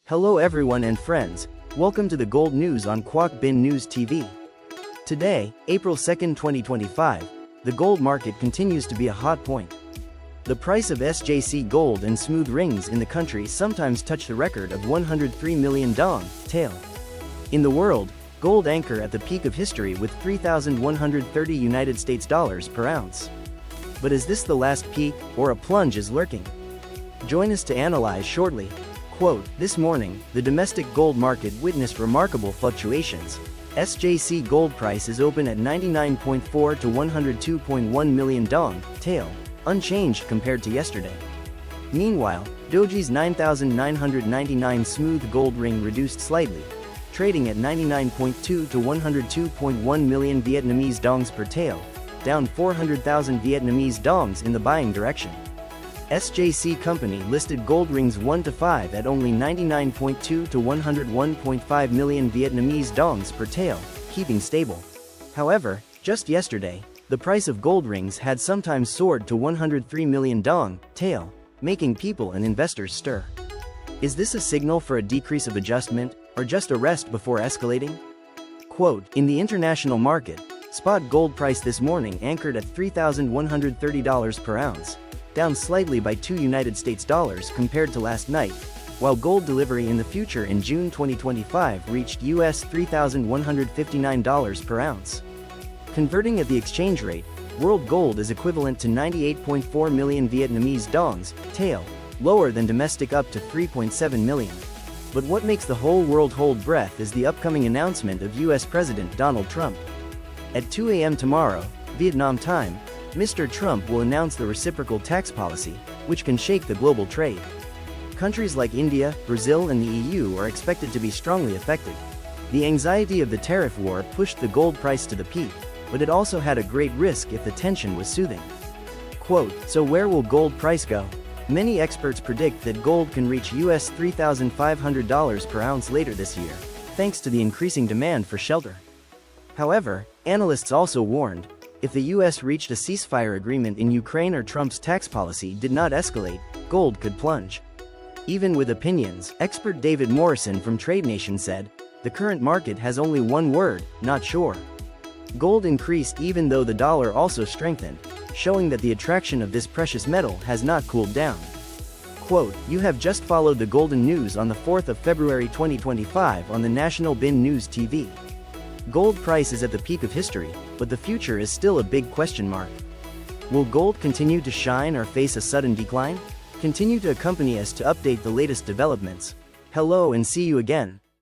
Hello everyone and friends, welcome to the Gold News on Bin News TV. Today, April 2nd, 2025, the gold market continues to be a hot point. The price of SJC gold and smooth rings in the country sometimes touch the record of 103 million dong, tail. In the world, gold anchor at the peak of history with 3,130 United States dollars per ounce. But is this the last peak, or a plunge is lurking? Join us to analyze shortly. Quote, this morning, the domestic gold market witnessed remarkable fluctuations. SJC gold price is open at 99.4 to 102.1 million dong, tail, unchanged compared to yesterday. Meanwhile, DOJI's 9,999 smooth gold ring reduced slightly, trading at 99.2 to 102.1 million Vietnamese dongs per tail, down 400,000 Vietnamese dongs in the buying direction. SJC company listed gold rings 1 to 5 at only 99.2 to 101.5 million Vietnamese dongs per tail, keeping stable. However, just yesterday, the price of gold rings had sometimes soared to 103 million dong, tail, making people and investors stir. Is this a signal for a decrease of adjustment, or just a rest before escalating? Quote, in the international market, spot gold price this morning anchored at $3,130 per ounce, down slightly by $2 compared to last night, while gold delivery in the future in June 2025 reached $3,159 per ounce. Converting at the exchange rate, world gold is equivalent to 98.4 million Vietnamese dongs, tail, lower than domestic up to 3.7 million. But what makes the whole world hold breath is the upcoming announcement of US President Donald Trump. At 2 a.m. tomorrow, Vietnam time, Mr. Trump will announce the reciprocal tax policy, which can shake the global trade. Countries like India, Brazil and the EU are expected to be strongly affected. The anxiety of the tariff war pushed the gold price to the peak, but it also had a great risk if the tension was soothing. Quote, so where will gold price go? Many experts predict that gold can reach US $3,500 per ounce later this year, thanks to the increasing demand for shelter. However, analysts also warned, if the US reached a ceasefire agreement in Ukraine or Trump's tax policy did not escalate, gold could plunge. Even with opinions, expert David Morrison from Trade Nation said, the current market has only one word, not sure. Gold increased even though the dollar also strengthened, showing that the attraction of this precious metal has not cooled down. Quote, you have just followed the golden news on the 4th of February 2025 on the National Bin News TV. Gold price is at the peak of history, but the future is still a big question mark. Will gold continue to shine or face a sudden decline? Continue to accompany us to update the latest developments. Hello and see you again.